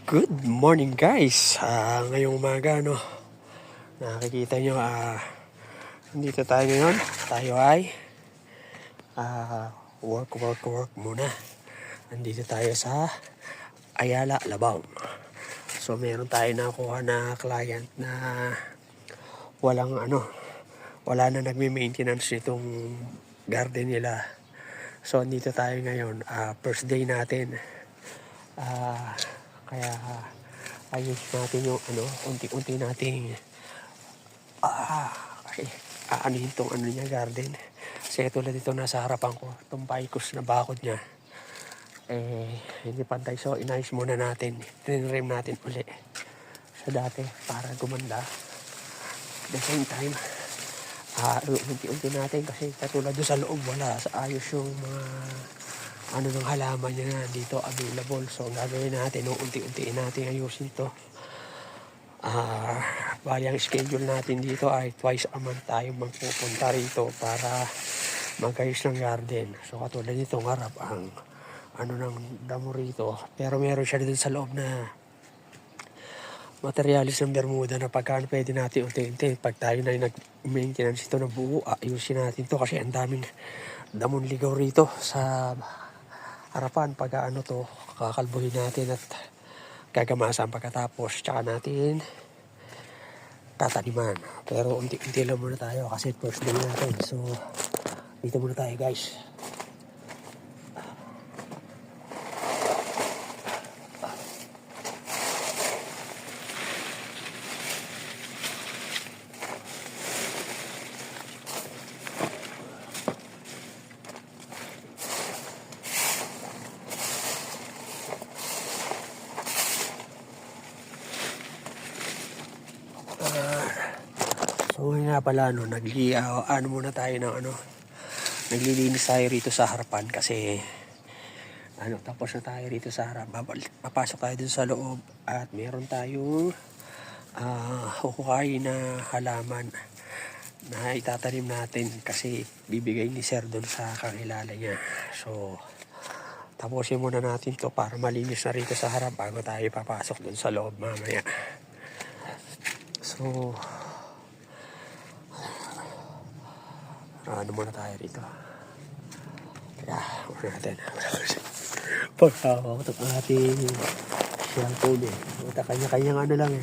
Good morning guys. Ngayong umaga nakikita nyo dito tayo ngayon. Tayo ay work muna. Nandito tayo sa Ayala, Labao. So meron tayo nakuha na client na wala na nagme-maintenance nitong garden nila. So dito tayo ngayon, first day natin. Kaya ayos natin yung unti-unti nating aanihin tong niya garden. Kasi tulad dito nasa harapan ko, itong paikos na bakod niya hindi pantay, so inayos muna natin, tinrim natin uli sa dati para gumanda. At the same time unti-unti natin, kasi katulad doon sa loob wala sa ayos yung mga ng halaman niya na dito available. So gagawin natin, unti-untiin natin ayusin to. Bali ang schedule natin dito ay twice a month tayo magpupunta rito para mag-ayos ng garden. So katulad nito harap ang ng damo rito, pero meron siya dun sa loob na materialis ng Bermuda na pagkaan pwede natin unti-unti. Pag tayo na nag-maintenance ito na buo, ayusin natin to kasi ang daming damon ligaw rito sa harapan. Pag to kakalbuhin natin at gagamasan pagkatapos, tsaka natin tataniman. Pero unti-unti lang muna tayo kasi first day natin. So dito muna tayo guys. So ngayon nga pala muna tayo ng naglilinis tayo rito sa harapan kasi tapos na tayo rito sa harap. Papasok tayo dun sa loob at meron tayong hukukain na halaman na itatanim natin kasi bibigay ni Sir dun sa kakilala niya. So tapusin muna natin to para malinis na rito sa harap bago tayo papasok dun sa loob mamaya. So muna tayo rito. Kaya muna natin pagkakot ang ating cellphone kanya-kanyang lang